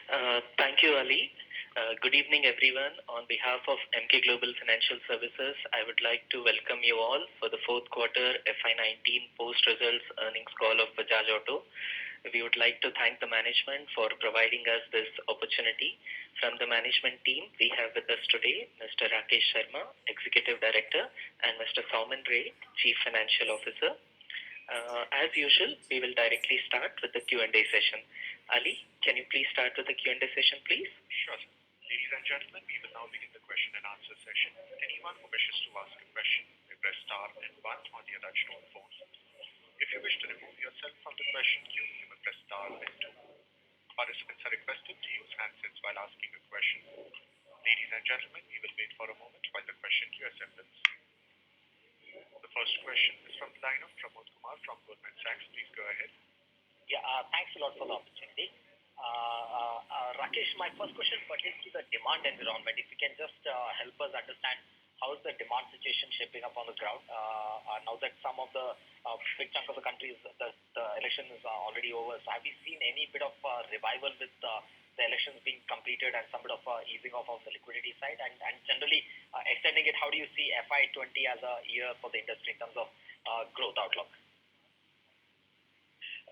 Thank you, Ali. Good evening, everyone. On behalf of MK Global Financial Services, I would like to welcome you all for the fourth quarter FY19 post-results earnings call of Bajaj Auto. We would like to thank the management for providing us this opportunity. From the management team, we have with us today Mr. Rakesh Sharma, Executive Director, and Mr. Saumen Ray, Chief Financial Officer. As usual, we will directly start with the Q&A session. Ali, can you please start with the Q&A session, please? Sure. Ladies and gentlemen, we will now begin the question and answer session. Anyone who wishes to ask a question may press star and one on your touchtone phone. If you wish to remove yourself from the question queue, you may press star and two. Participants are requested to use handsets while asking a question. Ladies and gentlemen, we will wait for a moment while the question queue assembles. The first question is from the line of Pramod Kumar from Goldman Sachs. Please go ahead. Yeah, thanks a lot for the opportunity. Rakesh, my first question pertains to the demand environment. If you can just help us understand how is the demand situation shaping up on the ground now that some of the big chunk of the country the election is already over. So have you seen any bit of revival with the elections being completed and some bit of easing off of the liquidity side? And generally extending it, how do you see FY20 as a year for the industry in terms of growth outlook?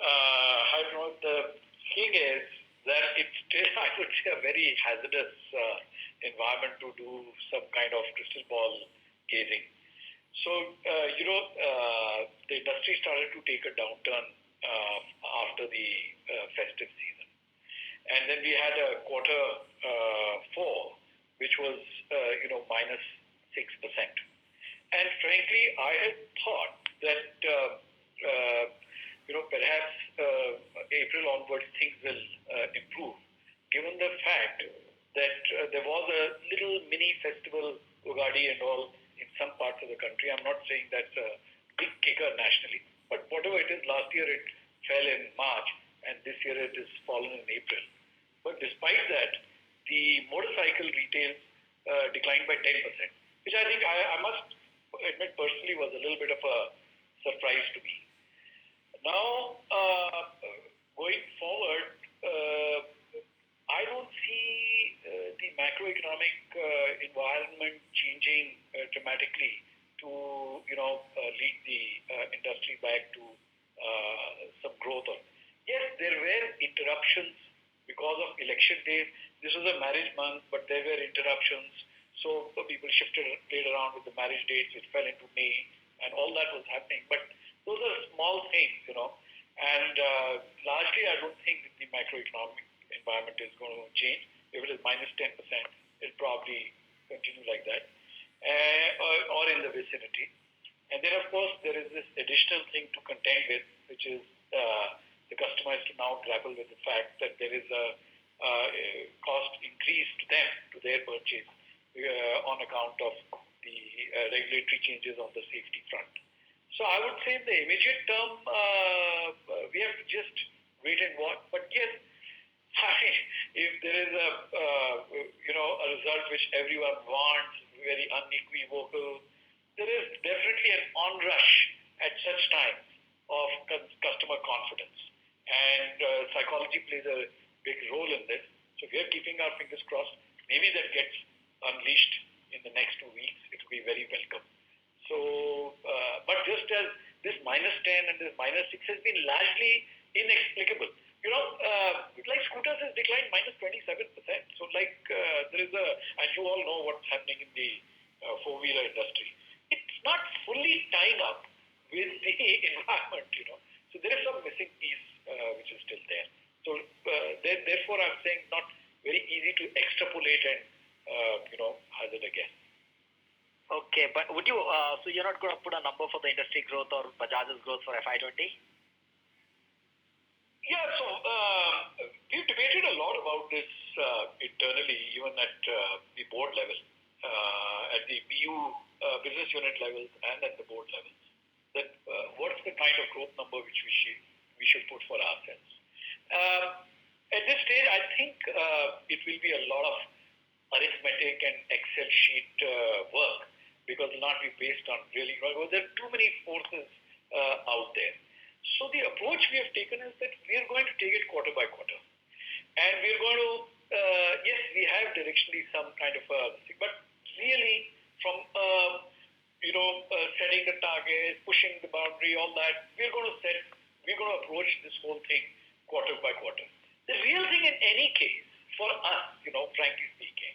Hi, Pramod. The thing is that it's still, I would say, a very hazardous environment to do some kind of crystal ball gazing. So, the industry started to take a downturn after the festive season. And then we had a quarter four, which was, minus 6%. And frankly, I had thought that, perhaps April onwards things will improve, given the fact that there was a little mini festival, Ugadi and all, in some parts of the country. I'm not saying that's a big kicker nationally, but whatever it is, last year it fell in March, and this year it has fallen in April. But despite that, the motorcycle retail declined by 10%, which I think I must admit personally was a little bit of a surprise to me. Now, going forward, I don't see the macroeconomic environment changing dramatically to, lead the industry back to some growth. Yes, there were interruptions because of election days. This was a marriage month, but there were interruptions. So people played around with the marriage dates, which fell into May, and all that was happening. But those are small things, and largely I don't think that the macroeconomic environment is going to change. If it is minus 10%, it'll probably continue like that, or in the vicinity. And then, of course, there is this additional thing to contend with, which is the customer has to now grapple with the fact that there is a cost increase to them, to their purchase, on account of the regulatory changes on the safety front. So I would say in the immediate term, we have to just wait and watch. But yes, if there is a result which everyone wants, very unequivocal, there is definitely an onrush at such times of customer confidence. And psychology plays a big role in this. So we are keeping our fingers crossed. Maybe that gets unleashed in the next 2 weeks. It will be very welcome. So, but just as this minus 10 and this minus 6 has been largely inexplicable. Like scooters has declined minus 27%. So there is and you all know what's happening in the four-wheeler industry. It's not fully tying up with the environment, So there is some missing piece which is still there. So therefore I'm saying not very easy to extrapolate and, hazard a guess. Okay, but would you, so you're not going to put a number for the industry growth or Bajaj's growth for FY20? Yeah, so we've debated a lot about this internally, even at the board level, at the BU business unit levels and at the board levels, that what's the kind of growth number which we should put for ourselves. At this stage, I think it will be a lot of arithmetic and Excel sheet work, because it will not be based on really, well, there are too many forces out there. So the approach we have taken is that we are going to take it quarter by quarter. And we're going to, yes, we have directionally some kind of a thing, but really from, setting the target, pushing the boundary, all that, we're going to approach this whole thing quarter by quarter. The real thing in any case, for us, frankly speaking,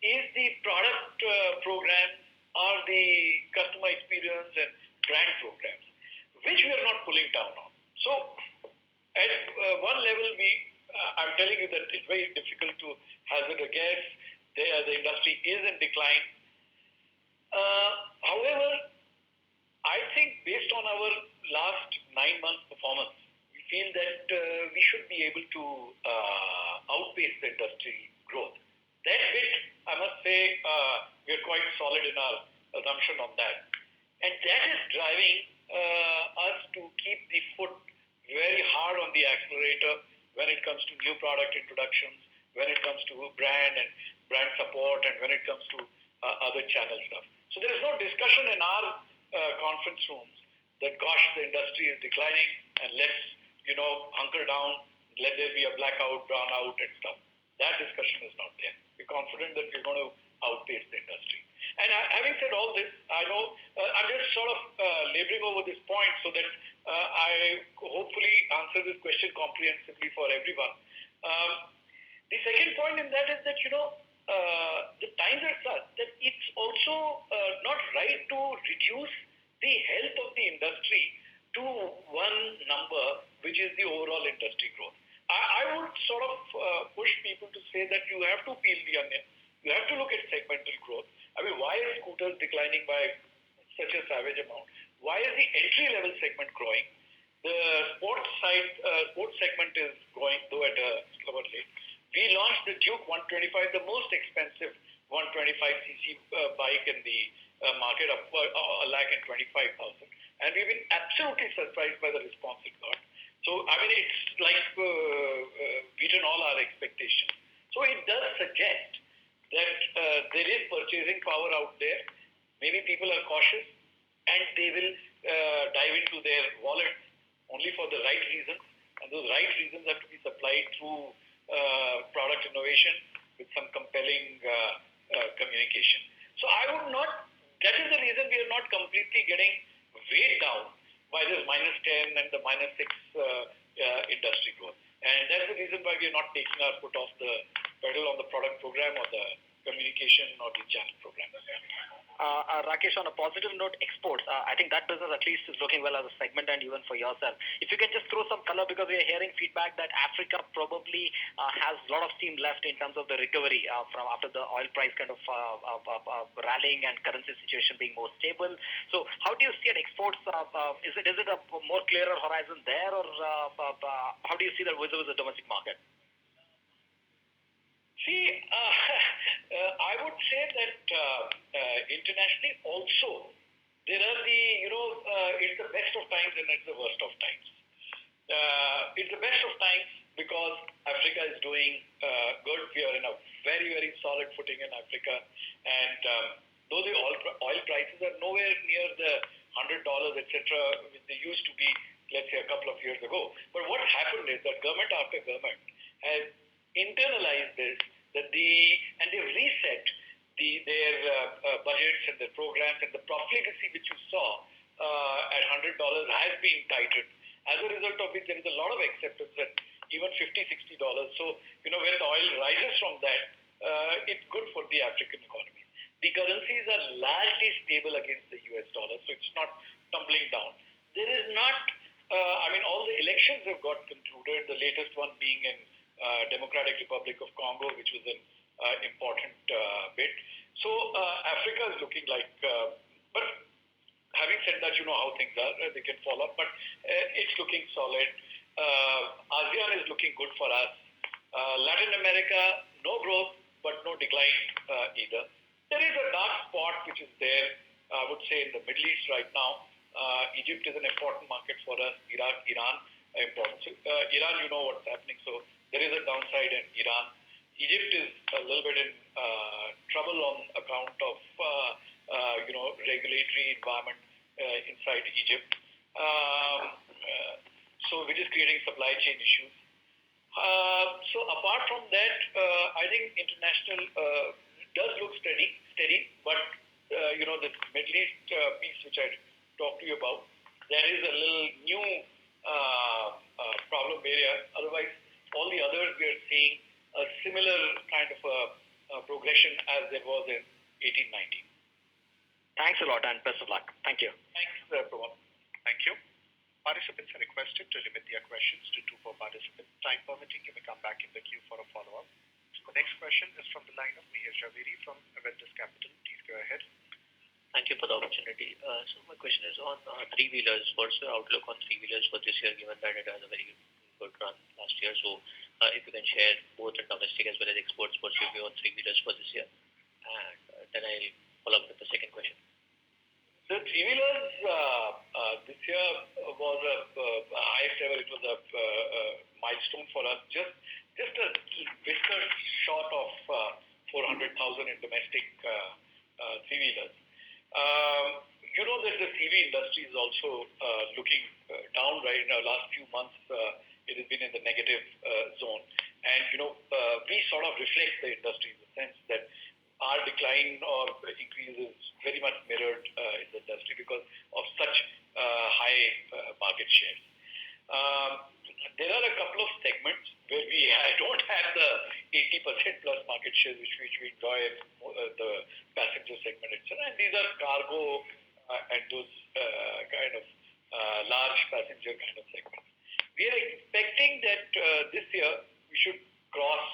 is the product programs or the customer experience and brand programs, which we are not pulling down on. So at one level, I'm telling you that it's very difficult to hazard a guess. The industry is in decline. However, I think based on our last 9 months performance, we feel that we should be able to outpace the industry growth. That bit, I must say, we're quite solid in our assumption on that. And that is driving us to keep the foot very hard on the accelerator when it comes to new product introductions, when it comes to brand and brand support, and when it comes to other channel stuff. So there is no discussion in our conference rooms that, gosh, the industry is declining and let's, hunker down, let there be a blackout, brownout and stuff. That discussion is not there. We're confident that we're going to outpace the industry. And having said all this, I know I'm just sort of laboring over this point so that I hopefully answer this question comprehensively for everyone. The second point in that is that, the times are such that it's also not right to reduce the health of the industry to one number, which is the overall industry growth. I would sort of push people to say that you have to peel the onion. You have to look at segmental growth. I mean, why is scooters declining by such a savage amount? Why is the entry-level segment growing? The sports segment is growing, though at a slower rate. We launched the Duke 125, the most expensive 125cc bike in the market, of 1,25,000. And we've been absolutely surprised by the response it got. So, I mean, it's like beaten all our expectations. So it does suggest that there is purchasing power out there. Maybe people are cautious and they will dive into their wallet only for the right reasons. And those right reasons have to be supplied through product innovation with some compelling communication. So that is the reason we are not completely getting weighed down by this -10 and the -6 industry growth. And that's the reason why we are not taking our foot off the pedal on the product program or the communication or the channel program. Rakesh, on a positive note, exports. I think that business at least is looking well as a segment and even for yourself. If you can just throw some color, because we are hearing feedback that Africa probably has a lot of steam left in terms of the recovery from after the oil price kind of rallying and currency situation being more stable. So how do you see an exports? Is it a more clearer horizon there, or how do you see that with the domestic market? See, I would say that internationally also there are it's the best of times and it's the worst of times. It's the best of times because Africa is doing good. We are in a very, very solid footing in Africa, and though the oil prices are nowhere near the $100, etc., which they used to be, let's say, a couple of years ago. But what happened is that government after government has internalized this, and they've reset their budgets and their programs, and the profligacy which you saw at $100 has been tightened. As a result of which, there is a lot of acceptance at even $50, $60. So, when the oil rises from that, it's good for the African economy. The currencies are largely stable against the US dollar, so it's not tumbling down. There is not, all the elections have got concluded, the latest one being in Democratic Republic of Congo, which was an important bit. So Africa is looking like, but having said that, you know how things are, they can fall off, but it's looking solid. ASEAN is looking good for us. Latin America, no growth, but no decline either. There is a dark spot which is there, I would say, in the Middle East right now. Egypt is an important market for us. Iraq, Iran, important. So, Iran, you know what's happening. So there is a downside in Iran. Egypt is a little bit in trouble on account of regulatory environment inside Egypt. So which is creating supply chain issues. So apart from that, I think international does look steady, but the Middle East piece which I talked to you about, there is a little new problem area. Otherwise, all the others we are seeing a similar kind of a progression as there was in 1819. Thanks a lot and best of luck. Thank you. Thanks, Pramod. Thank you. Participants are requested to limit their questions to two per participant. Time permitting, you may come back in the queue for a follow-up. The next question is from the line of Mihir Javeri from Avendus Capital. Please go ahead. Thank you for the opportunity. So my question is on three-wheelers. What's your outlook on three-wheelers for this year, given that it has a very good run last year? So if you can share both in domestic as well as exports, what's your view on three-wheelers for this year? And then I'll follow up with the second question. The three-wheelers this year was a highest ever. It was a milestone for us. Just a whisker short of 400,000 in domestic three-wheelers. You know that the CV industry is also looking down right now. Last few months, it has been in the negative zone, and we sort of reflect the industry in the sense that our decline or increase is very much mirrored in the industry because of such high market shares. There are a couple of segments where I don't have the 80% plus market shares which we enjoy the passenger segment, etc. And these are cargo and those kind of large passenger kind of segments. We are expecting that this year we should cross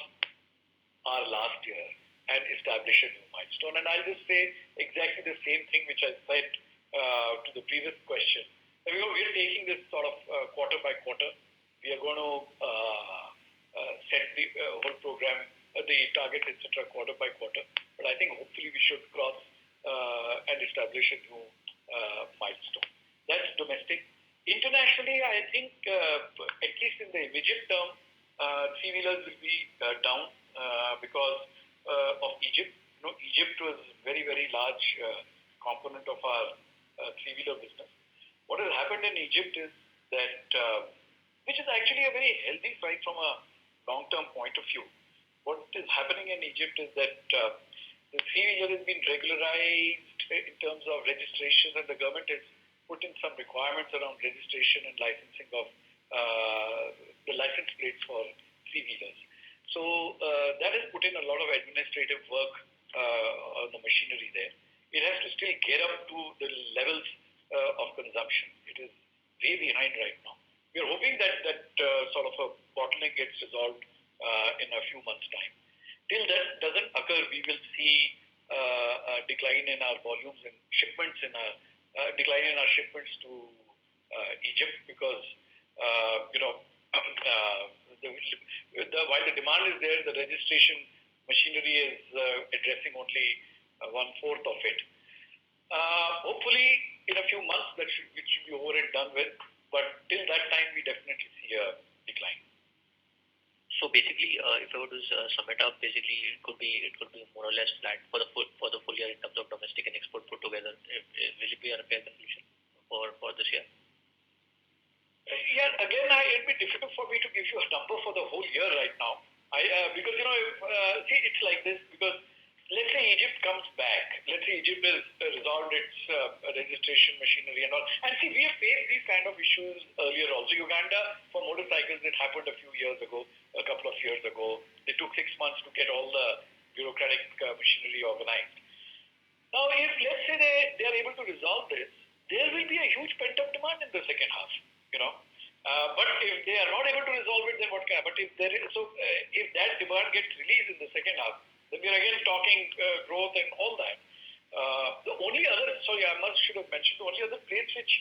our last year and establish a new milestone. And I'll just say exactly the same thing which I said to the previous question. We are taking this sort of quarter by quarter. We are going to set the whole program, the target, etc., quarter by quarter. But I think hopefully we should cross and establish a new milestone. That's domestic. Internationally, I think at least in the immediate term, three-wheelers will be down because of Egypt. Egypt was a very, very large component of our three-wheeler business. What has happened in Egypt is that, which is actually a very healthy sign from a long-term point of view. What is happening in Egypt is that the three-wheeler has been regularized in terms of registration, and the government has put in some requirements around registration and licensing of the license plates for three-wheelers. So that has put in a lot of administrative work on the machinery there. It has to still get up to the levels of consumption. It is way behind right now. We are hoping that sort of a bottleneck gets resolved in a few months' time. Till that doesn't occur, we will see a decline in our volumes and shipments decline in our shipments to Egypt because while the demand is there, the registration machinery is addressing only 1/4 of it. Hopefully, in a few months, it should be over and done with. But till that time, we definitely see a decline. So basically, if I were to sum it up, basically it could be more or less flat for the full year in terms of domestic and export put together. Will it be a fair conclusion for this year? Yeah, again, it'd be difficult for me to give you a number for the whole year right now. Because see, it's like this. Because let's say Egypt comes back. Let's say Egypt has resolved its registration machinery and all. And see, we have faced these kind of issues earlier also. Uganda, for motorcycles, it happened a couple of years ago. They took 6 months to get all the bureaucratic machinery organized. Now, if let's say they are able to resolve this, there will be a huge pent-up demand in the second half. But if they are not able to resolve it, then what can? But if that demand gets released in the second half, then we are again talking growth and all that. The only other, should have mentioned, the only other place which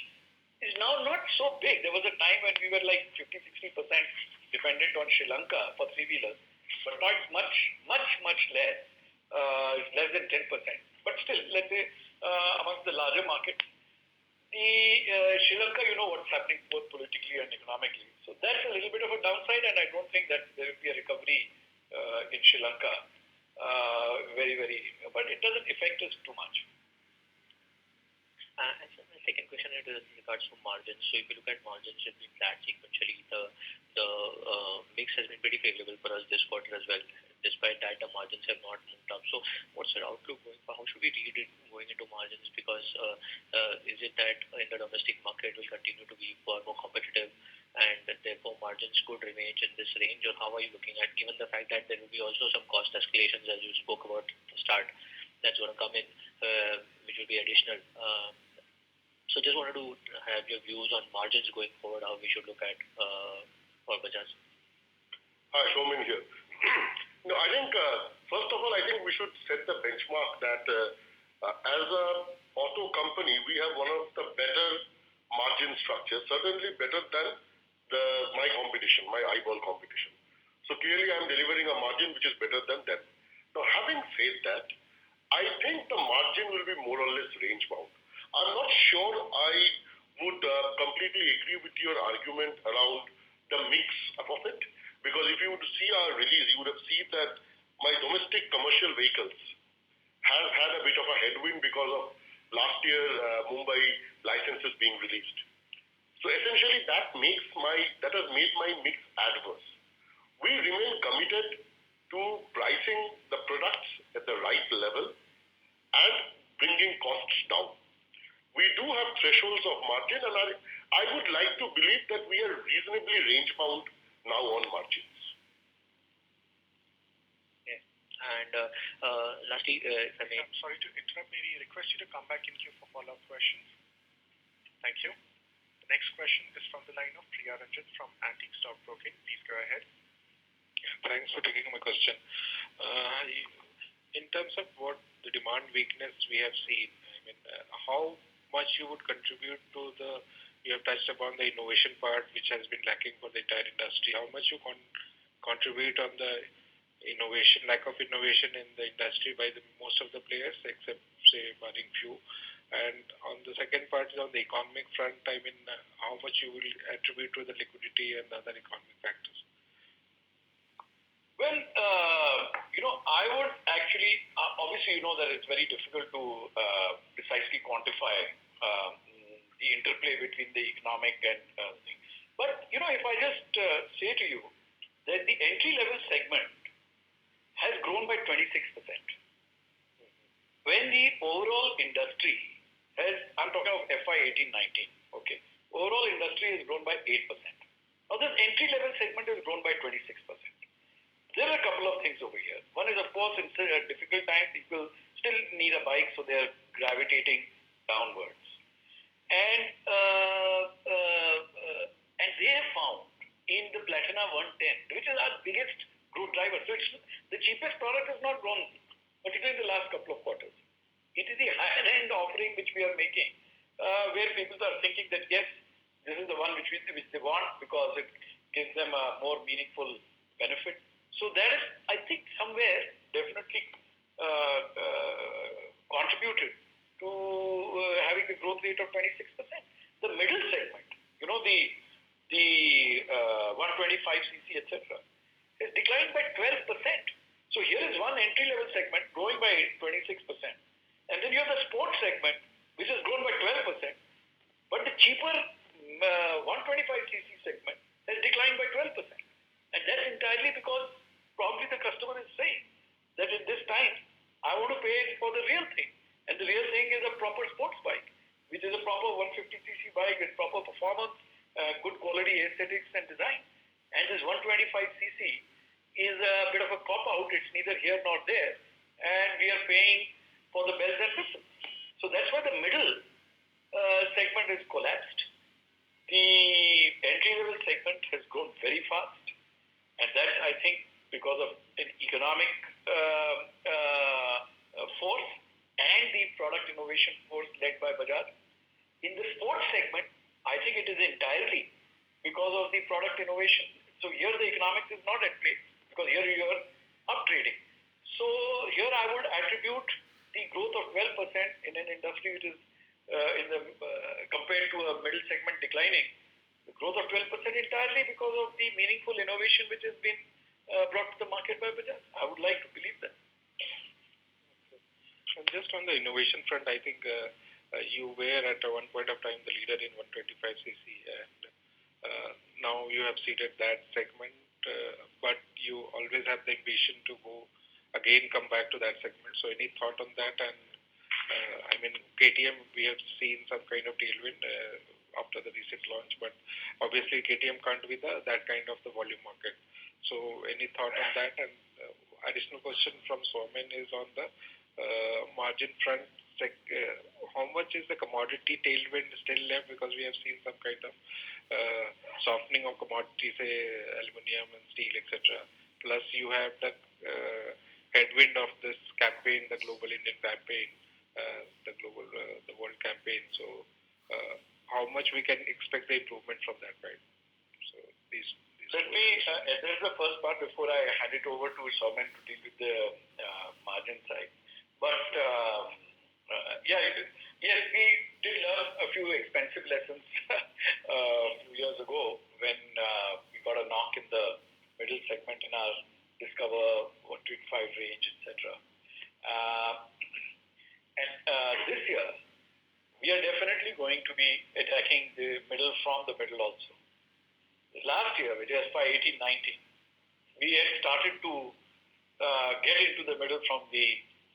is now not so big. There was a time when we were like 50-60% dependent on Sri Lanka for three-wheelers, but now it's much less. It's less than 10%. But still, let's say amongst the larger markets, Sri Lanka, what's happening both politically and economically. So that's a little bit of a downside, and I don't think that there will be a recovery in Sri Lanka. But it doesn't affect us too much. And so my second question is in regards to margins. So if you look at margins, have been flat sequentially. The mix has been pretty favorable for us this quarter as well. Despite that, the margins have not moved up. So what's your outlook going for? How should we read it going into margins? Because is it that in the domestic market will continue to be far more competitive, and therefore margins could remain in this range, or how are you looking at, given the fact that there will be also some cost escalations as you spoke about at the start that's going to come in, which will be additional. So just wanted to have your views on margins going forward, how we should look at for Bajaj. Hi, Showman here. No, I think, first of all, I think we should set the benchmark that as a auto company, we have one of the better margin structures, certainly better than my competition, my eyeball competition. So clearly, I'm delivering a margin which is better than them. Now, having said that, I think the margin will be more or less range bound. I'm not sure I would completely agree with your argument around the mix of it, because if you would see our release, you would have seen that my domestic commercial vehicles have had a bit of a headwind because of last year Mumbai licenses being released. So essentially that has made my mix adverse. We remain committed to pricing the products at the right level and bringing costs down. We do have thresholds of margin, and I would like to believe that we are reasonably range bound now on margins. Yes. And lastly, if I may... I'm sorry to interrupt. Maybe request you to come back in queue for follow-up questions. Thank you. The next question is from the line of Priya Ranjan from Antique Stock Broking. Please go ahead. Thanks for taking my question. In terms of what the demand weakness we have seen, I mean, how much you would contribute to you have touched upon the innovation part which has been lacking for the entire industry. How much you contribute on the innovation, lack of innovation in the industry by most of the players except, say, barring few. And on the second part is on the economic front, I mean, how much you will attribute to the liquidity and other economic factors? Well, I would actually, obviously, that it's very difficult to precisely quantify the interplay between the economic and thing. But, if I just say to you that the entry-level segment has grown by 26%. When the overall industry I'm talking of FY19, okay, overall industry has grown by 8%. Now, this entry-level segment has grown by 26%. There are a couple of things over here. One is, of course, in difficult times, people still need a bike, so they're gravitating downwards. And they have found in the Platina 110, which is our biggest growth driver. So the cheapest product has not grown, particularly in the last couple of quarters. It is the higher-end offering which we are making, where people are thinking that, yes, this is the one which they want because it gives them a more meaningful benefit. So that is, I think, somewhere definitely contributed to having the growth rate of 26%. The middle segment, the 125cc, etc., has declined by 12%. So here is one entry-level segment growing by 26%. And then you have the sports segment, which has grown by 12%. But the cheaper 125cc segment has declined by 12%. And that's entirely because probably the customer is saying that in this time, I want to pay for the real thing. And the real thing is a proper sports bike, which is a proper 150cc bike with proper performance, good quality aesthetics and design. And this 125cc is a bit of a cop-out. It's neither here nor there. And we are paying for the bells and whistles. So that's why the middle segment is collapsed. The entry-level segment has grown very fast. And that, I think, because of an economic force and the product innovation force led by Bajaj. In the sports segment, I think it is entirely because of the product innovation. So here the economics is not at play because here you are upgrading. So here I would attribute the growth of 12% in an industry which is compared to a middle segment declining. The growth of 12% entirely because of the meaningful innovation which has been brought to the market by Bajaj. I would like to believe that. And just on the innovation front, I think you were at one point of time the leader in 125cc, and now you have seeded that segment, but you always have the ambition to come back to that segment. So any thought on that? And KTM, we have seen some kind of tailwind after the recent launch, but obviously KTM can't be that kind of the volume market. So any thought on that? And additional question from Somen is on the margin front. How much is the commodity tailwind still left? Because we have seen some kind of softening of commodities, say aluminium and steel, etc. Plus you have the headwind of this campaign, the Global Indian campaign, the World campaign. So how much we can expect the improvement from that, right? So these let me address the first part before I hand it over to Somen to deal with the margin side. But yes, we did learn a few expensive lessons a few years ago when we got a knock in the middle segment in our Discover 125 range, etc. This year, we are definitely going to be attacking the middle from the middle also. Last year, which is FY19, we had started to get into the middle from the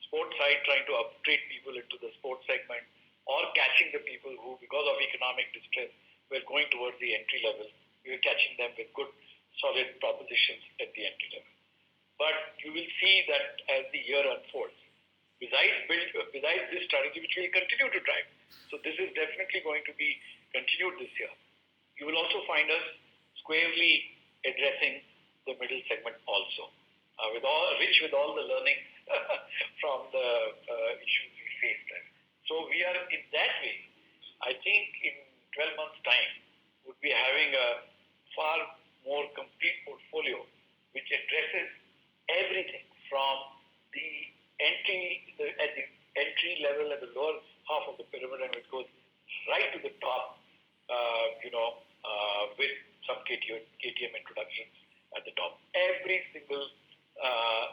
sports side, trying to upgrade people into the sports segment or catching the people who, because of economic distress, were going towards the entry level. We were catching them with good, solid propositions at the entry level. But you will see that as the year unfolds, besides this strategy, which we will continue to drive, so this is definitely going to be continued this year. You will also find us squarely addressing the middle segment also, with all the learnings from the issues we faced there. So we are in that way, I think in 12 months' time, would be having a far more complete portfolio which addresses everything from the entry level at the lower half of the pyramid, and it goes right to the top, with some KTM introductions at the top. Every single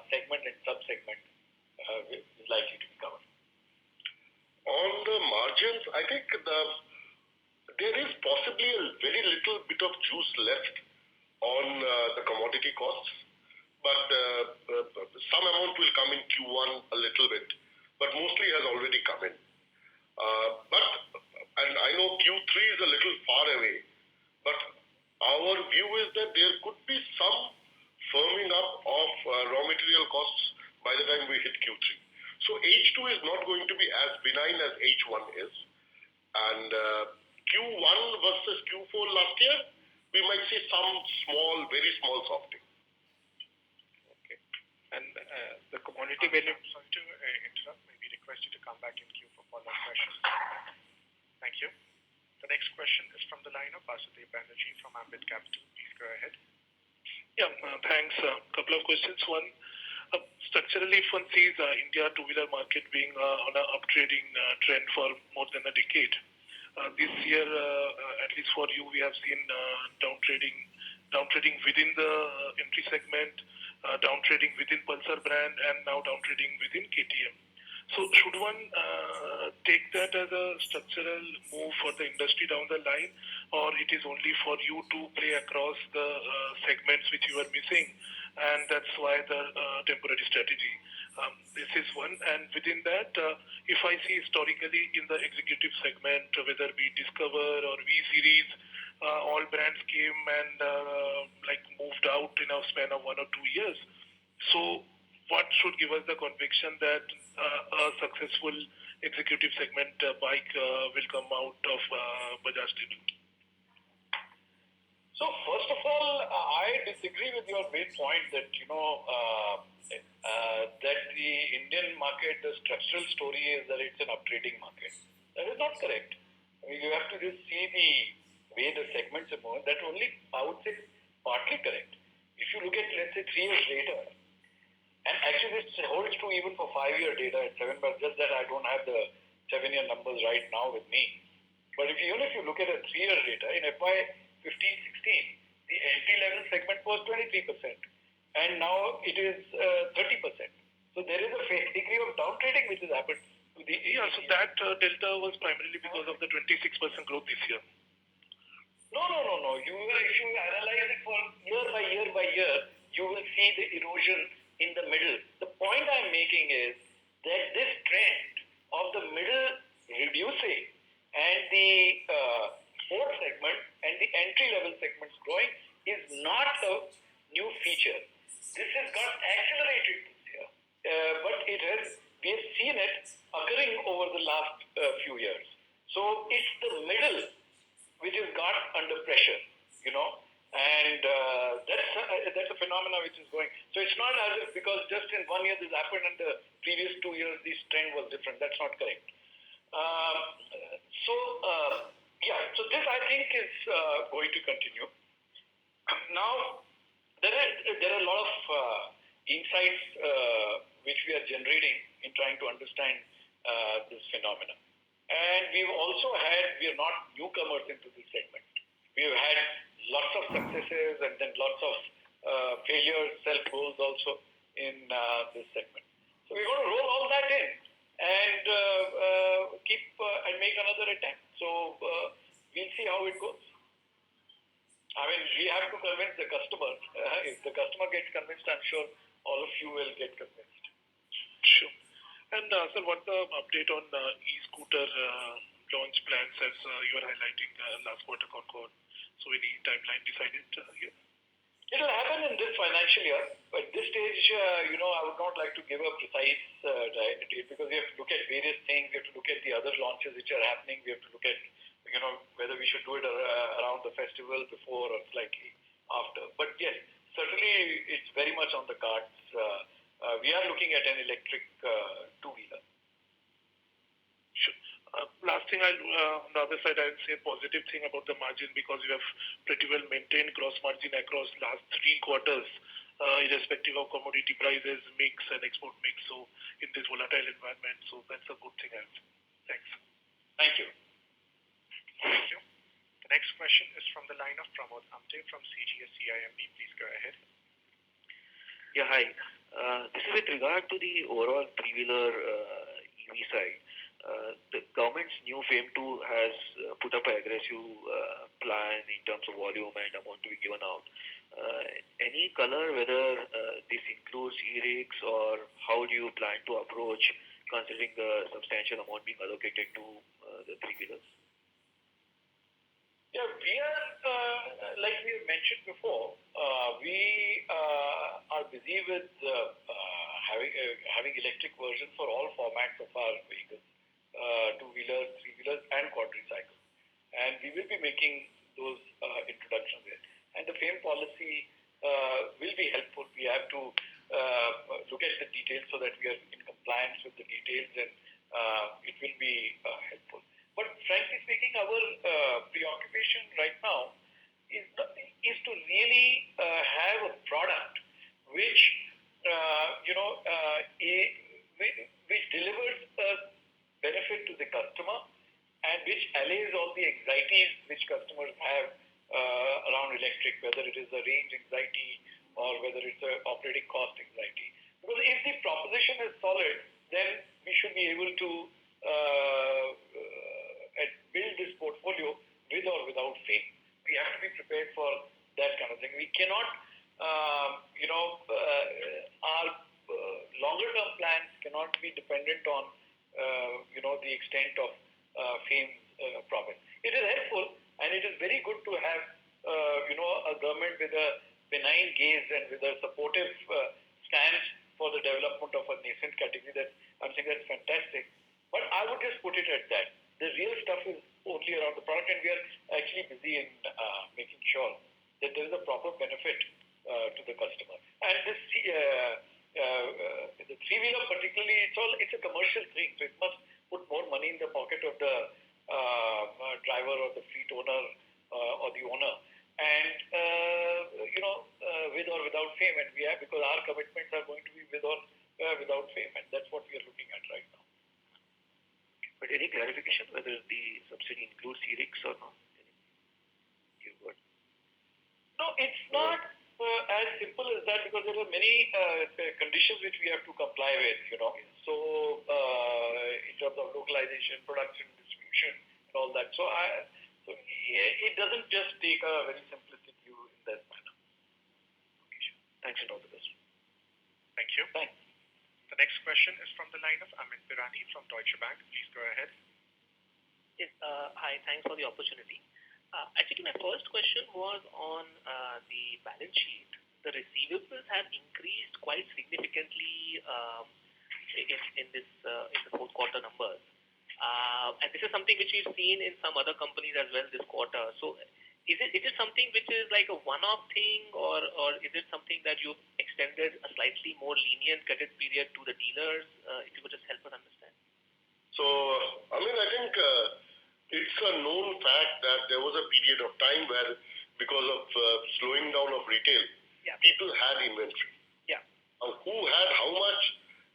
segment and sub-segment is likely to be covered. On the margins, I think there is possibly a very little bit of juice left on the commodity costs, but some amount will come in Q1 a little bit, but mostly has already come in. And I know Q3 is a little far away, but our view is that there could be some firming up of raw material costs by the time we hit Q3. So H2 is not going to be as benign as H1 is. And Q1 versus Q4 last year, we might see some very small softening. Okay. And the commodity benefit. Sorry to interrupt. Maybe request you to come back in queue for follow-up questions. Thank you. The next question is from the line of Basudev Banerjee from Ambit Capital. Please go ahead. Yeah, thanks. A couple of questions. One, structurally, if one sees India two-wheeler market being on an uptrading trend for more than a decade, this year, at least for you, we have seen downtrading within the entry segment, downtrading within Pulsar brand, and now downtrading within KTM. So should one take that as a structural move for the industry down the line, or it is only for you to play across the segments which you are missing, and that's why the temporary strategy? This is one. And within that, if I see historically in the executive segment, whether we Discover or V Series, all brands came and moved out in a span of 1 or 2 years. So what should give us the conviction that a successful executive segment bike will come out of Bajaj stable? So first of all, I disagree with your main point that that the Indian market, the structural story is that it's an upgrading market. That is not correct. I mean, you have to just see the way the segments are moving. That only, I would say, partly correct. If you look at, let's say, 3 years later, and actually this holds true even for 5-year data at 7, but just that I don't have the 7-year numbers right now with me. But even if you look at a 3-year data, in FY15-16, the entry-level segment was 23%, and now it is 30%. So there is a degree of downtrading which has happened to So that delta was primarily because of the 26% growth this year. No. If you analyze it for year by year, you will see the erosion in the middle. The point I'm making is that this trend of the middle reducing and the fourth segment and the entry level segments growing is not a new feature. This has got accelerated this year, but we have seen it occurring over the last few years. So it's the middle which has got under pressure, and that's a phenomenon which is going. So it's not as if because just in 1 year this happened and the previous 2 years this trend was different. That's not correct. So this I think is going to continue. Now there are a lot of insights which we are generating in trying to understand this phenomenon. And we are not newcomers into this segment. We've had lots of successes and then lots of failures, self-goals also in this segment. So we're going to roll all that in and keep and make another attempt. So we'll see how it goes. I mean, we have to convince the customer. If the customer gets convinced, I'm sure all of you will get convinced. Sure. And sir, what's the update on e-scooter launch plans as you were highlighting last quarter Concall? So any timeline decided here? It will happen in this financial year. But at this stage, I would not like to give a precise date because we have to look at various things. We have to look at the other launches which are happening. We have to look at, whether we should do it around the festival before or slightly after. But yes, certainly it's very much on the cards. We are looking at an electric two-wheeler. Sure. Last thing, on the other side, I'll say a positive thing about the margin because you have pretty well maintained gross margin across last 3 quarters, irrespective of commodity prices, mix and export mix. So in this volatile environment, so that's a good thing. Thanks. Thank you. Thank you. The next question is from the line of Pramod Amte from CGS-CIMB. Please go ahead. Yeah, hi. This is with regard to the overall three-wheeler EV side. The government's new FAME 2 has put up an aggressive plan in terms of volume and amount to be given out. Any color whether this includes e-rigs or how do you plan to approach considering the substantial amount being allocated to the three-wheelers? Yeah, we are, like we mentioned before, we are busy with having electric versions for all formats of our vehicles, two-wheelers, three-wheelers and quadricycles. And we will be making those introductions there. And the FAME policy will be helpful. We have to look at the details so that we are in compliance with the details and it will be helpful. But frankly speaking, our preoccupation right now is to really have a product which which delivers a benefit to the customer and which allays all the anxieties which customers have around electric, whether it is a range anxiety or whether it's an operating cost anxiety. Because if the proposition is solid, then we should be able to build this portfolio with or without FAME. We have to be prepared for that kind of thing. We cannot, our longer-term plans cannot be dependent on, the extent of FAME profit. It is helpful and it is very good to have, a government with a benign gaze and with a supportive stance for the development of a nascent category. I'm saying that's fantastic. But I would just put it at that. The real stuff is only around the product, and we are actually busy in making sure that there is a proper benefit to the customer. And this, the three-wheeler particularly, it's a commercial thing, so it must put more money in the pocket of the driver or the fleet owner or the owner. And with or without FAME, and we have, because our commitments are going to be with or without FAME, and that's what we are looking at right now. But any clarification whether the subsidy includes e-rigs or not? No, it's not as simple as that because there are many conditions which we have to comply with, So it terms of localization, production, distribution, and all that. So it doesn't just take a very simplistic view in that manner. Okay, sure. Thanks and all the best. Thank you. Thanks. The next question is from the line of Amit Pirani from Deutsche Bank. Please go ahead. Yes, hi, thanks for the opportunity. Actually, my first question was on the balance sheet. The receivables have increased quite significantly in the fourth quarter numbers. And this is something which we've seen in some other companies as well this quarter. So is it something which is like a one-off thing, or is it something that you've extended a slightly more lenient credit period to the dealers? If you could just help us understand. So, I think it's a known fact that there was a period of time where, because of slowing down of retail, people had inventory. Yeah. And who had how much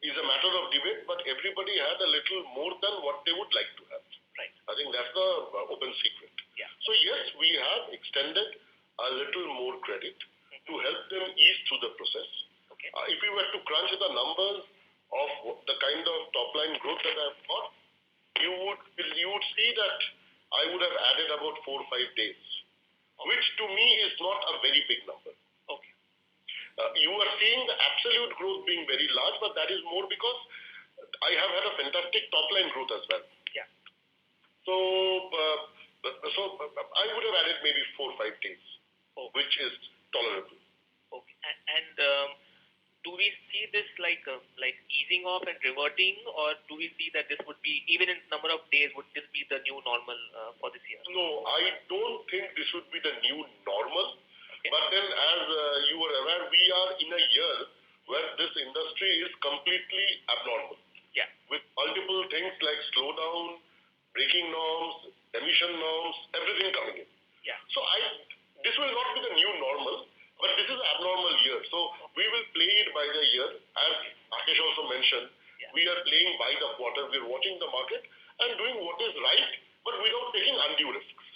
is a matter of debate, but everybody had a little more than what they would like to have. Right. I think that's the open secret. Yeah. So yes, we have extended a little more credit to help them ease through the process. Okay. If we were to crunch the numbers of the kind of top line growth that I've got, you would see that I would have added about 4 or 5 days, which to me is not a very big number. Okay. You are seeing the absolute growth being very large, but that is more because I have had a fantastic top line growth as well. Yeah. So I would have added maybe 4 or 5 days, which is tolerable. Okay. And do we see this like easing off and reverting, or do we see that this would be, even in number of days, would this be the new normal for this year? No, I don't think this would be the new normal. Okay. But then, as you were aware, we are in a year where this industry is completely abnormal. Yeah. With multiple things like slowdown, braking norms, emission norms, everything coming in. Yeah. So this will not be the new normal, but this is an abnormal year. So we will play it by the year. As Rakesh also mentioned, we are playing by the quarter. We are watching the market and doing what is right, but without taking undue risks.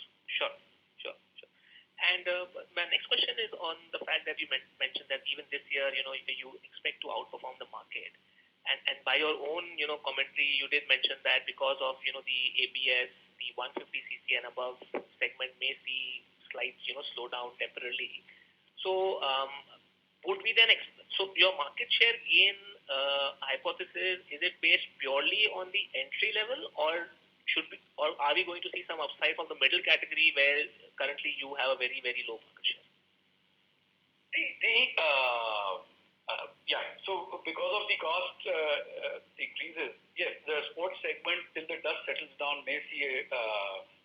Sure. And my next question is on the fact that you mentioned that even this year, you expect to outperform the market. And by your own, commentary, you did mention that because of, the ABS, the 150cc and above segment may see slight, slowdown temporarily. So would we then, so your market share gain hypothesis, is it based purely on the entry level, or are we going to see some upside from the middle category where currently you have a very, very low market share? So because of the cost increases, yes, the sports segment, till the dust settles down, may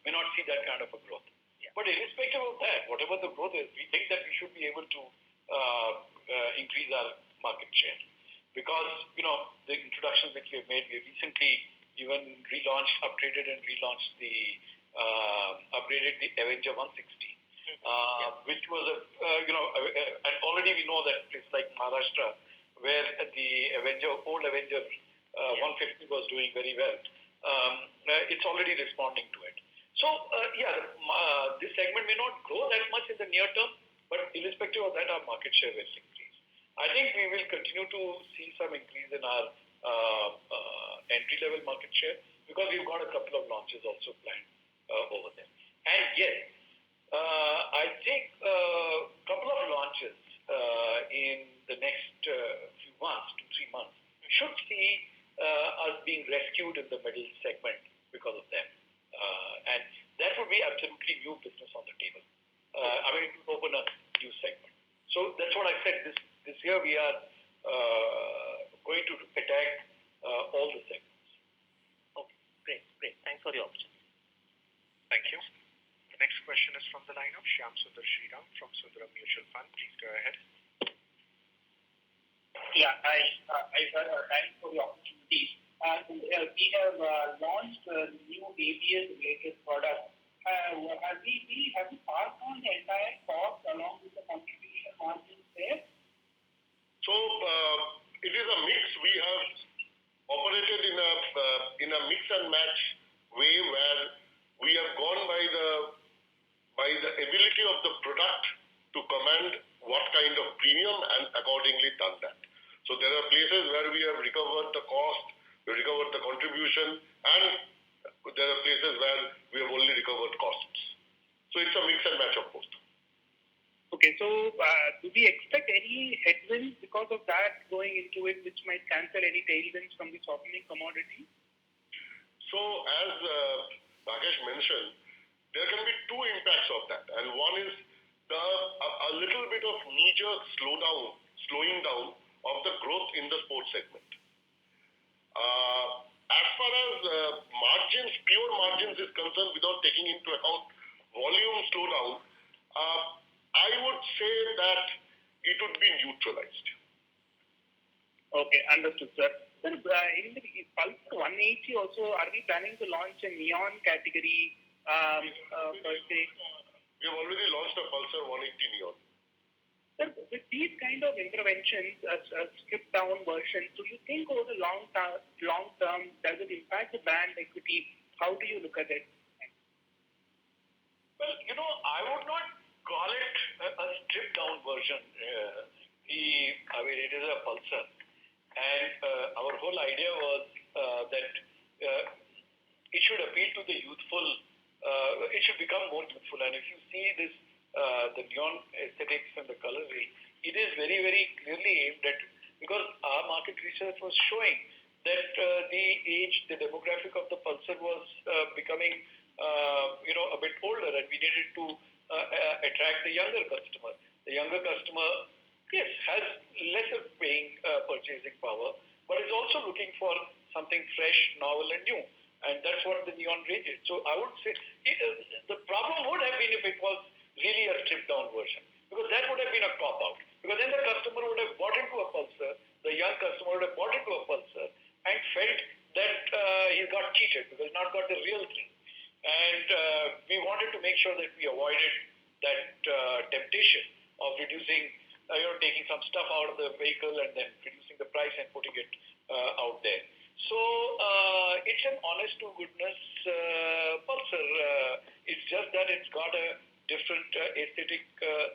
not see that kind of a growth. Yeah. But irrespective of that, whatever the growth is, we think that we should be able to increase our market share, because the introductions that we have made, we recently even upgraded the Avenger 160, which was and already we know that it's like Maharashtra, where the old Avenger 150 was doing very well. It's already responding to it. So this segment may not grow that much in the near term, but irrespective of that, our market share will increase. I think we will continue to see some increase in our entry-level market share, because we've got a couple of launches also planned over there. And yes, I think a couple of launches in the next few months, 2-3 months, should see us being rescued in the middle segment because of them. And that would be absolutely new business on the table. It will open a new segment. So that's what I said. This year we are going to attack all the segments. Okay, great. Thanks for the opportunity. Thank you. The next question is from the line of Shyam Sundar Shriram from Sundaram Mutual Fund. Please go ahead. Yeah, thanks for the opportunity. We have launched a new ABS-related product. Have we passed on the entire cost along with the contribution margins there? So it is a mix. We have operated in a mix and match way, where we have gone by the ability of the product to command what kind of premium, and accordingly done that. So there are places where we have recovered the cost We recovered the contribution, and there are places where we have only recovered costs. So it's a mix and match of both. Okay, so do we expect any headwinds because of that going into it, which might cancel any tailwinds from the softening commodity? So as Rakesh mentioned, there can be two impacts of that, and one is a little bit of knee-jerk slowing down of the growth in the sports segment. As far as margins, pure margins is concerned, without taking into account volume slowdown, I would say that it would be neutralized. Okay, understood, sir. Sir, in the Pulse 180 also, are we planning to launch a neon category per se? We have already launched a Pulsar 180 Neon. Sir, with these kind of interventions, a stripped down version, do you think over the long term, does it impact the brand equity? How do you look at it? Well, I would not call it a stripped down version. It is a Pulsar. And our whole idea was that it should appeal to the youthful, it should become more youthful. And if you see this, the neon aesthetics and the color range, it is very, very clearly aimed at, because our market research was showing that the demographic of the Pulsar was becoming, a bit older, and we needed to attract the younger customer. The younger customer, yes, has lesser purchasing power, but is also looking for something fresh, novel, and new. And that's what the neon range is. So I would say the problem would have been if it was really a stripped down version, because that would have been a cop out. Because then the customer would have bought into a Pulsar, the young customer would have bought into a Pulsar and felt that he got cheated because he's not got the real thing. And we wanted to make sure that we avoided that temptation of reducing, taking some stuff out of the vehicle and then reducing the price and putting it out there. So it's an honest to goodness Pulsar. It's just that it's got a different aesthetic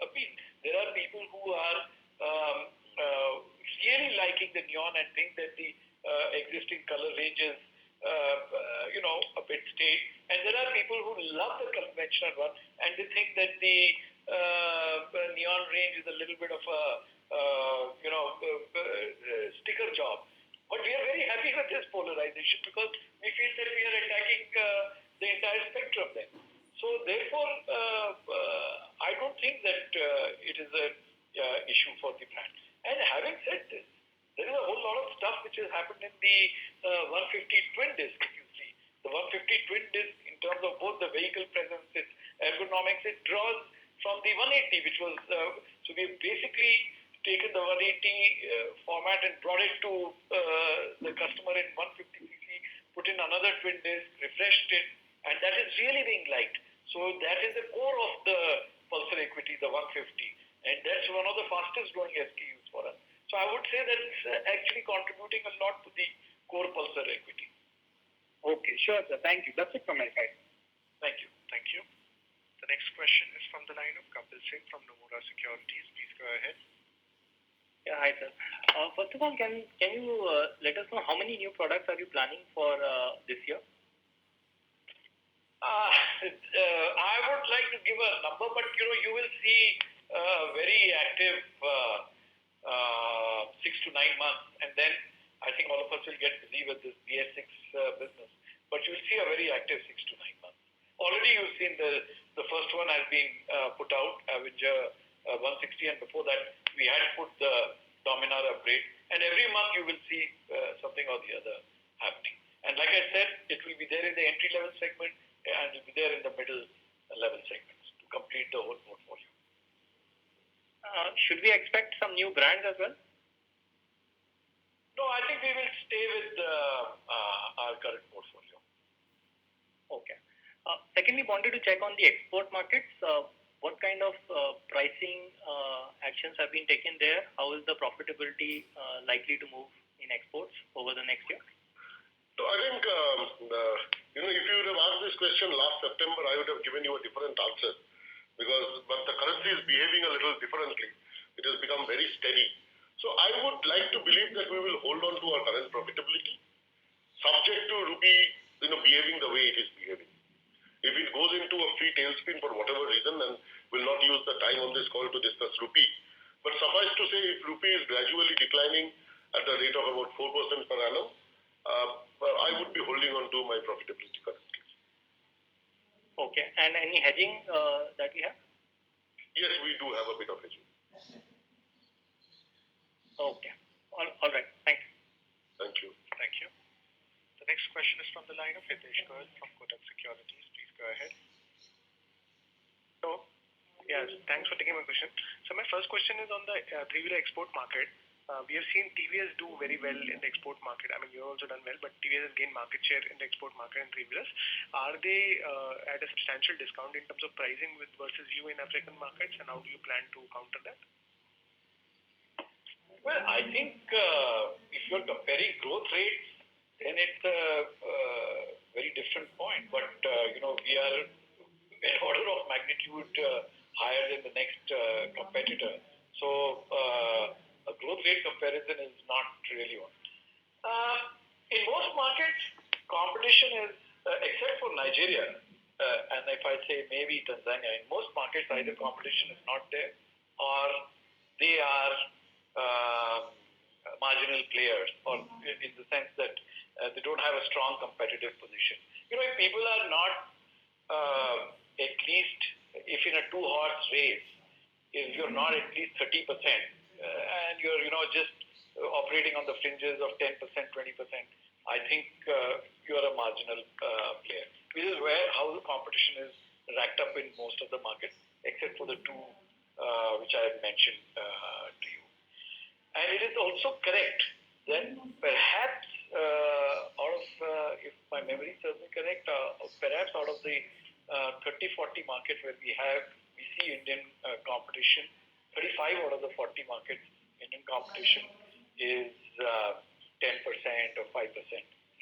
appeal. There are people who are really liking the neon and think that the existing color range is a bit staid, and there are people who love the conventional one and they think that the neon range is a little bit of a sticker job. But we are very happy with this polarization because we feel that we are attacking the entire spectrum then. So therefore, I don't think that it is an issue for the brand. And having said this, there is a whole lot of stuff which has happened in the 150 twin disc, if you see. The 150 twin disc, in terms of both the vehicle presence, its ergonomics, it draws from the 180, which was, so we've basically taken the 180 format and brought it to the customer in 150cc, put in another twin disc, refreshed it, and that is really being liked. So that is the core of the Pulsar equity, the 150, and that's one of the fastest growing SKUs for us. So I would say that it's actually contributing a lot to the core Pulsar equity. Okay, sure, sir. Thank you. That's it from my side. Thank you. Thank you. The next question is from the line of Kapil Singh from Nomura Securities. Please go ahead. Yeah, hi, sir. First of all, can you let us know how many new products are you planning for this year? I would like to give a number, but you will see very active 6 to 9 months, and then I think all of us will get busy with this BS6 business. But you will see a very active 6 to 9 months. Already you've seen the first one has been put out, Avenger 160, and before that we had put the Dominar upgrade. And every month you will see something or the other happening. And like I said, it will be there in the entry level segment and it will be there in the middle level segments to complete the whole portfolio. Should we expect some new brands as well? No, I think we will stay with our current portfolio. Okay. Secondly, wanted to check on the export markets. What kind of pricing actions have been taken there? How is the profitability likely to move in exports over the next year? So I think, if you would have asked this question last September, I would have given you a different answer. But the currency is behaving a little differently. It has become very steady. So I would like to believe that we will hold on to our current profitability. subject to rupee, behaving the way it is behaving. If it goes into a free tailspin for whatever reason, then we'll not use the time on this call to discuss rupee. But suffice to say, if rupee is gradually declining at the rate of about 4% per annum, I would be holding on to my profitability currently. Okay. And any hedging that we have? Yes, we do have a bit of hedging. Okay. All right. Thanks. Thank you. Thank you. The next question is from the line of Hitesh Goel from Kotak Securities. Please go ahead. So, yes, thanks for taking my question. So my first question is on the three-wheeler export market. We have seen TVS do very well in the export market. I mean, you've also done well, but TVS has gained market share in the export market in three-wheelers. Are they at a substantial discount in terms of pricing versus you in African markets, and how do you plan to counter that? Well, I think if you're comparing growth rates, then it's a very different point. But, we are an order of magnitude higher than the next competitor. So, a growth rate comparison is not really one. In most markets, competition is, except for Nigeria, and if I say maybe Tanzania, in most markets either competition is not there or they are marginal players, or in the sense that they don't have a strong competitive position. If people are not, at least if in a two-horse race, if you're not at least 30%, and you're, just operating on the fringes of 10%, 20%, I think you're a marginal player. This is how the competition is racked up in most of the markets, except for the two which I have mentioned to you. And it is also correct that perhaps out of, if my memory serves me correct, perhaps out of the 30-40 markets where we see Indian competition, 35 out of the 40 markets, Indian competition is 10% or 5%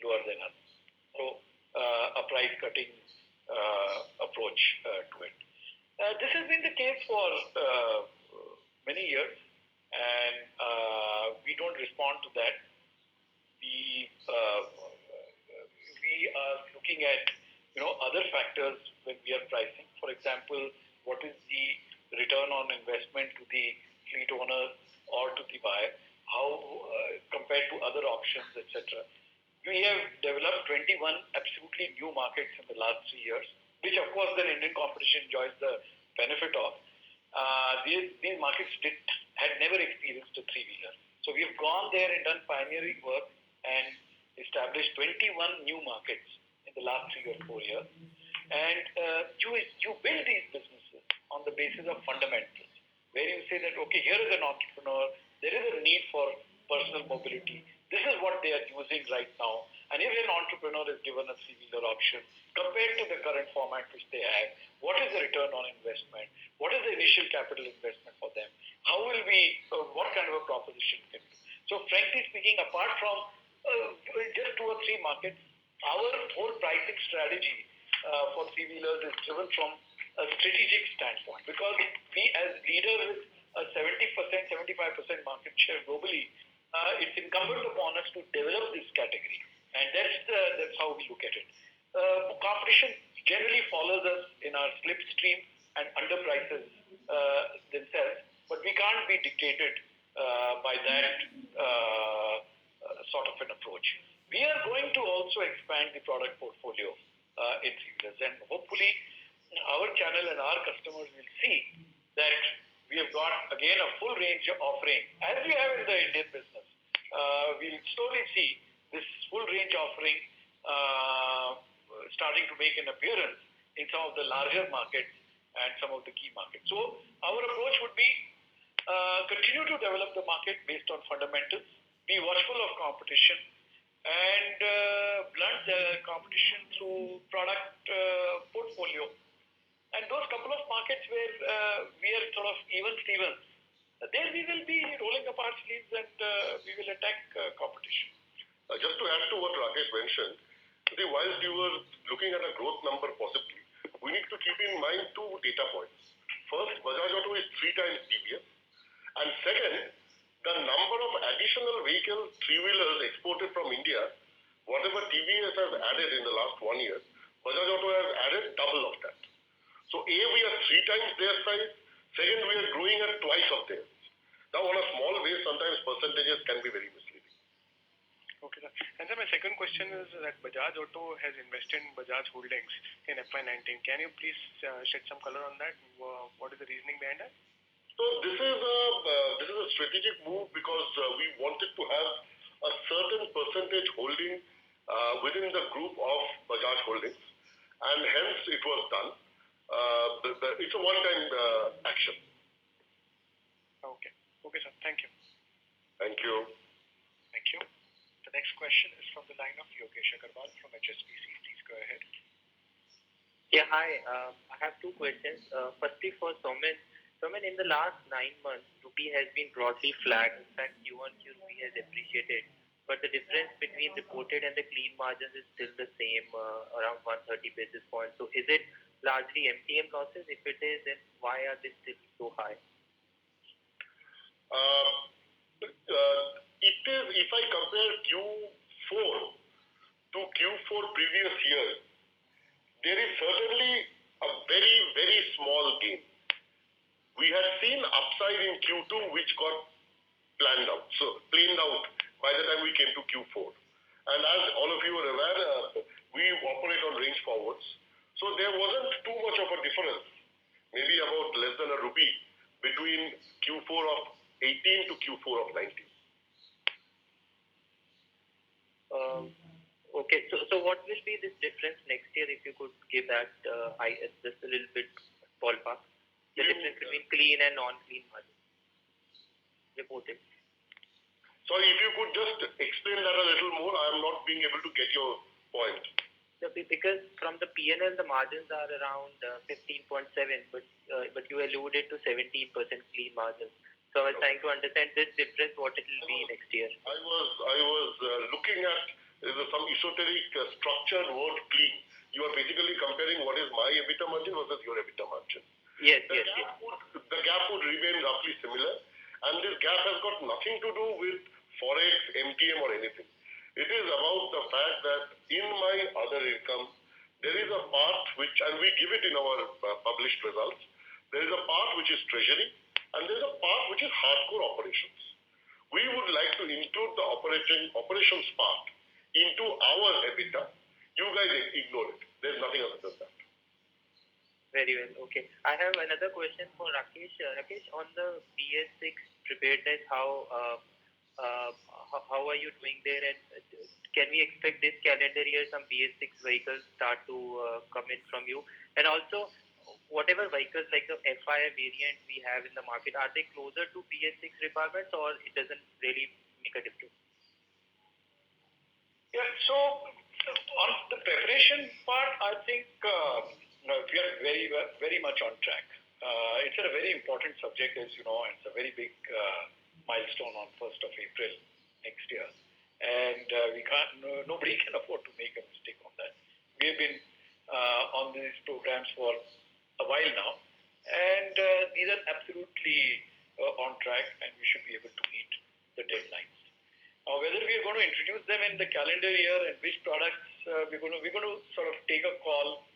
lower than us. So a price cutting approach to it. This has been the case for many years, and we don't respond to that. We are looking at other factors when we are pricing. For example, what is the return on investment to the fleet owner or to the buyer, how compared to other options, etc. We have developed 21 absolutely new markets in the last 3 years, which of course the Indian competition enjoys the benefit of. These markets had never experienced a three-wheeler. So we have gone there and done pioneering work and established 21 new markets in the last 3 or 4 years. And you build these businesses on the basis of fundamentals, where you say that, okay, here is an entrepreneur, there is a need for personal mobility. This is what they are using right now. And if an entrepreneur is given a three-wheeler option, compared to the current format which they have, what is the return on investment? What is the initial capital investment for them? How will what kind of a proposition can be? So frankly speaking, apart from just 2 or 3 markets, our whole pricing strategy for three-wheelers is driven from a strategic standpoint, because we as leaders with a 70%, 75% market share globally, it's incumbent upon us to develop this category, and that's how we look at it. Competition generally follows us in our slipstream and underprices themselves, but we can't be dictated by that sort of an approach. We are going to also expand the product portfolio in three-wheelers, and hopefully our channel and our customers will see that we have got again a full range of offering, as we have in the Indian business. We'll slowly see this full range offering starting to make an appearance in some of the larger markets and some of the key markets. So our approach would be continue to develop the market based on fundamentals, be watchful of competition, and blunt the competition through product portfolio. And those couple of markets where we are sort of even Stevens, there we will be rolling up our sleeves and we will attack competition. Just to add to what Rakesh mentioned, whilst you were looking at a growth number possibly, we need to keep in mind 2 data points. First, Bajaj Auto is 3 times TVS. And second, the number of additional vehicles, three-wheelers exported from India Whatever TVS has added in the last 1 year, Bajaj Auto has added double of that. So A, we are 3 times their size. Second, we are growing at twice of theirs. Now on a small base, sometimes percentages can be very misleading. Okay, sir. And sir, my second question is that Bajaj Auto has invested in Bajaj Holdings in FY19. Can you please shed some color on that? What is the reasoning behind that? So this is a strategic move because we wanted to have a certain percentage holding within the group of Bajaj Holdings, and hence it was done. It's a one-time action. Okay. Okay, sir. Thank you. Thank you. Thank you. The next question is from the line of Yogesh Agarwal from HSBC. Please go ahead. Yeah, hi. I have two questions. Firstly, for Somin. Somin, in the last 9 months, rupee has been broadly flat. In fact, Q1 rupee has appreciated. But the difference between reported and the clean margins is still the same, around 130 basis points. So is it largely MTM losses? If it is, then why are they still so high? It is, if I compare Q4 to Q4 previous year, there is certainly a very, very small gain. We had seen upside in Q2 which got planed out by the time we came to Q4. And as all of you are aware, we operate on range forwards. So there wasn't too much of a difference, maybe about less than a rupee, between Q4 of 18 to Q4 of 19. Okay, so what will be this difference next year if you could give that just a little bit ballpark? The difference between clean and non-clean margin reported. Sorry, if you could just explain that a little more. I am not being able to get your point. Because from the P&L, the margins are around 15.7, but you alluded to 17% clean margins. So I was trying to understand this difference, what it will be next year. I was looking at some esoteric structured word clean. You are basically comparing what is my EBITDA margin versus your EBITDA margin. Yes. The gap would remain roughly similar, and this gap has got nothing to do with Forex, MTM or anything. It is about the fact that in my other income, there is a part which, and we give it in our published results, there is a part which is treasury, and there is a part which is hardcore operations. We would like to include the operations part into our EBITDA. You guys ignore it. There is nothing other than that. Very well. Okay. I have another question for Rakesh. Rakesh, on the BS6 preparedness, how are you doing there? And can we expect this calendar year some BS6 vehicles start to come in from you? And also, whatever vehicles like the FI variant we have in the market, are they closer to BS6 requirements or it doesn't really make a difference? Yeah, so on the preparation part, I think we are very much on track. It's a very important subject, as you know, and it's a very big milestone on 1st of April next year. And nobody can afford to make a mistake on that. We have been on these programs for a while now, and these are absolutely on track, and we should be able to meet the deadlines. Now, whether we are going to introduce them in the calendar year and which products we're going to sort of take a call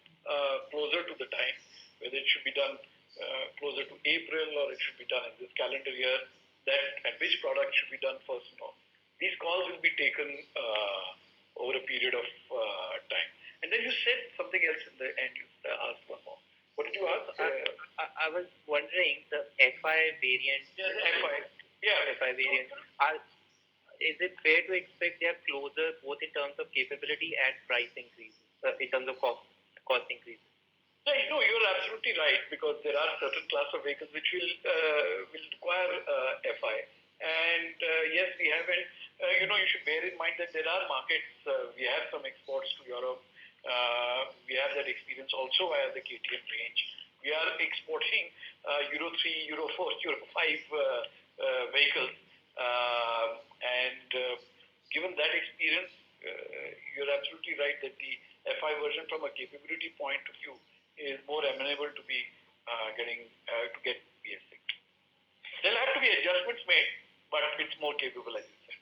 closer to the time, whether it should be done closer to April or it should be done in this calendar year, and which product should be done first. No. These calls will be taken over a period of time. And then you said something else in the end. You asked one more. What did you ask? I was wondering the FI variant. FI variant. Is it fair to expect they are closer both in terms of capability and price increase, in terms of cost increase? No, you're absolutely right, because there are certain class of vehicles which will require FI. And yes, we haven't, you should bear in mind that there are markets, we have some exports to Europe. We have that experience also via the KTM range. We are exporting Euro 3, Euro 4, Euro 5 vehicles. Given that experience, you're absolutely right that the FI version from a capability point of view is more amenable to be get BS6. There'll have to be adjustments made, but it's more capable, as you said.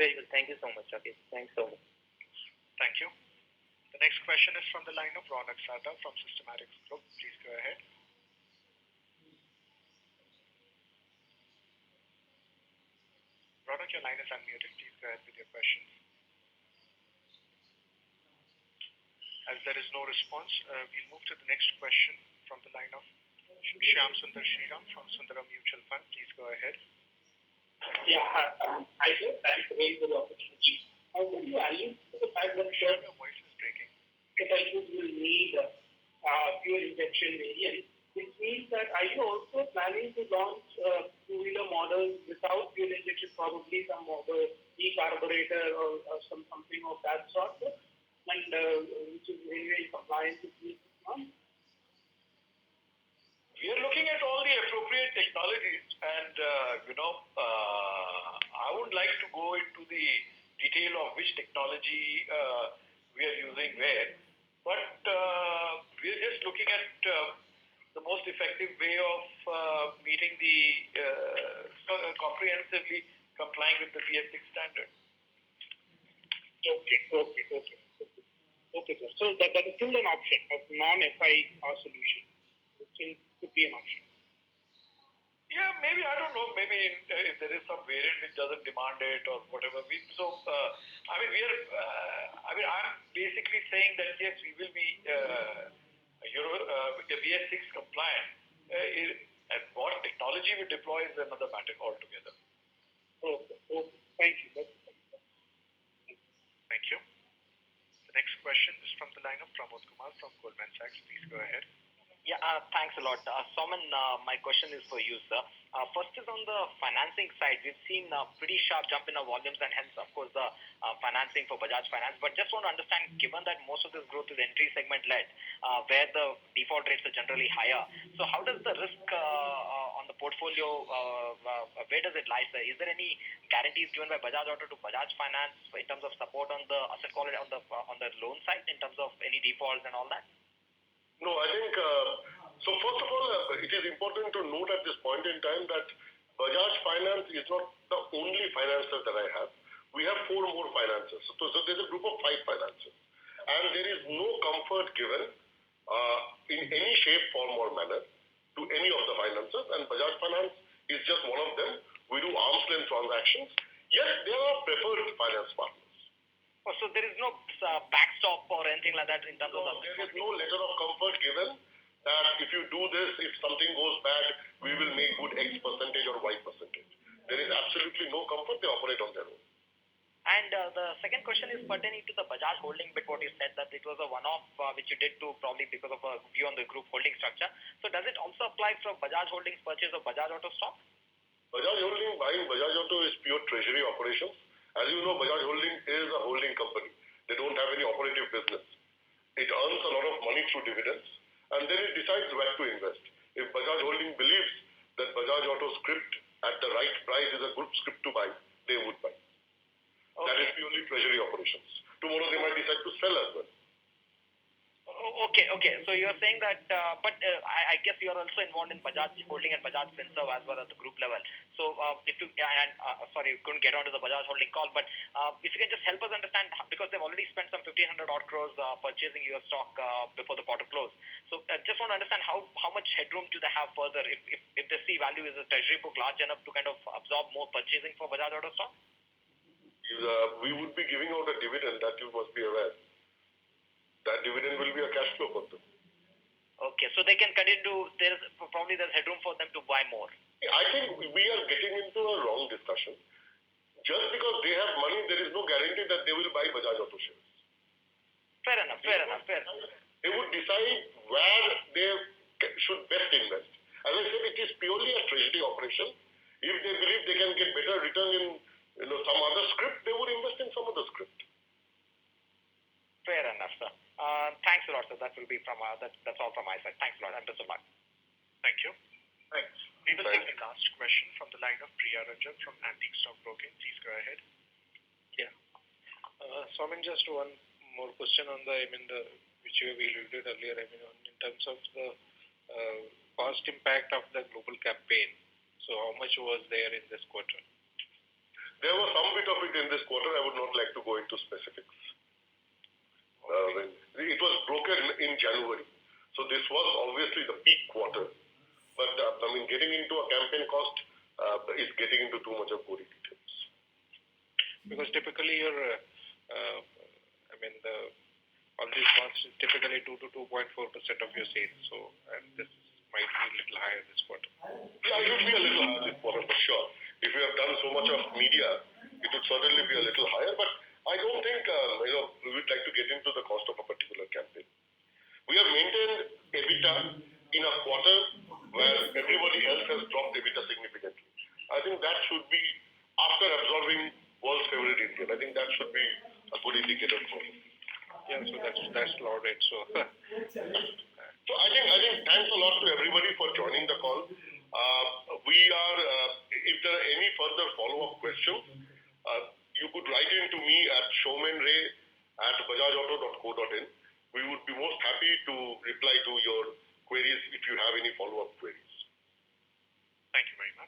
Very good. Thank you so much, Rakesh. Thanks so much. Thank you. The next question is from the line of Ronak Sarda from Systematics Group. Please go ahead. Ronak, your line is unmuted. Please go ahead with your questions. As there is no response, we'll move to the next question from the line of Shyam Sundar Shriram from Sundaram Mutual Fund. Please go ahead. Yeah, I just thanks again for the opportunity. How would you allude to the fact that Shyam, your voice is breaking. FIUs will need fuel injection variants, which means that are you also planning to launch two-wheeler models without fuel injection, probably some of the e-carburetor or something of that sort, and which is anyway compliant with these norms? We are looking at all the appropriate technologies, and I would like to go into the detail of which technology we are using where, but we are just looking at the most effective way of meeting the comprehensively complying with the BS6 standard. Okay, sir. So that is still an option of non-FI solution. It still could be an option. Yeah, maybe, I don't know, maybe if there is some variant which doesn't demand it or whatever. I'm basically saying that yes, we will be with the BS6 compliant. And what technology we deploy is another matter altogether. Okay. Thank you. Thank you. The next question is from the line of Pramod Kumar from Goldman Sachs. Please go ahead. Yeah, thanks a lot. Soman, my question is for you, sir. First is on the financing side. We've seen a pretty sharp jump in our volumes and hence, of course, the financing for Bajaj Finance. But just want to understand, given that most of this growth is entry segment led, where the default rates are generally higher. So how does the risk on the portfolio, where does it lie, sir? Is there any guarantees given by Bajaj Auto to Bajaj Finance in terms of support on the asset quality on the loan side in terms of any defaults and all that? No, I think, so first of all, it is important to note at this point in time that Bajaj Finance is not the only financer that I have. We have 4 more financers. So there's a group of 5 financers. And there is no comfort given in any shape, form or manner to any of the financers. And Bajaj Finance is just one of them. We do arm's length transactions. Yes, they are preferred finance partners. Oh, so there is no backstop or anything like that in terms of... There is no letter of comfort given that if you do this, if something goes bad, we will make good X percentage or Y percentage. There is absolutely no comfort. They operate on their own. And the second question is pertaining to the Bajaj holding bit, what you said that it was a one-off which you did to probably because of a view on the group holding structure. So does it also apply for Bajaj Holdings purchase of Bajaj Auto stock? Bajaj Holding buying Bajaj Auto is pure treasury operations. As you know, Bajaj Holding is a holding company. They don't have any operative business. It earns a lot of money through dividends, and then it decides where to invest. If Bajaj Holding believes that Bajaj Auto script at the right price is a good script to buy, they would buy. Okay. That is purely treasury operations. Tomorrow they might decide to sell as well. Okay. So you're saying that, but I guess you are also involved in Bajaj Holding and Bajaj Finserv as well at the group level. So if you, sorry, you couldn't get onto the Bajaj Holding call, but if you can just help us understand, because they've already spent some 1,500 odd crores purchasing your stock before the quarter close. So just want to understand how much headroom do they have further if they see value is a treasury book large enough to kind of absorb more purchasing for Bajaj Auto stock? We would be giving out a dividend, that you must be aware. That dividend will be a cash flow for them. Okay, so they can continue to, there's headroom for them to buy more. I think we are getting into a wrong discussion. Just because they have money, there is no guarantee that they will buy Bajaj Auto shares. Fair enough. They would decide where they should best invest. As I said, it is purely a treasury operation. If they believe they can get better return in some other script, they would invest in some other script. Fair enough, sir. Thanks a lot, sir. That will be from that's all from my side. Thanks a lot, and best of luck. Thank you. Thanks. We will take the last question from the line of Priya Ranjan from Antique Stock Broking. Please go ahead. Yeah. So just one more question on which you have alluded earlier. In terms of the cost impact of the global campaign. So how much was there in this quarter? There was some bit of it in this quarter. I would not like to go into specifics. It was broken in January. So this was obviously the peak quarter. But getting into a campaign cost is getting into too much of gory details. Because typically your, all these costs is typically 2 to 2.4% of your sales. So, and this might be a little higher this quarter. Yeah, it would be a little higher this quarter for sure. If we have done so much of media, it would certainly be a little higher. But I don't think we would like to get into the cost of a particular campaign. We have maintained EBITDA in a quarter where everybody else has dropped EBITDA significantly. I think that should be, after absorbing world's favorite Indian, I think that should be a good indicator for us. Yeah, so that's lauded. So, so I think thanks a lot to everybody for joining the call. We are, if there are any further follow-up questions, you could write in to me at showmanray@bajajauto.co.in. We would be most happy to reply to your queries if you have any follow-up queries. Thank you very much.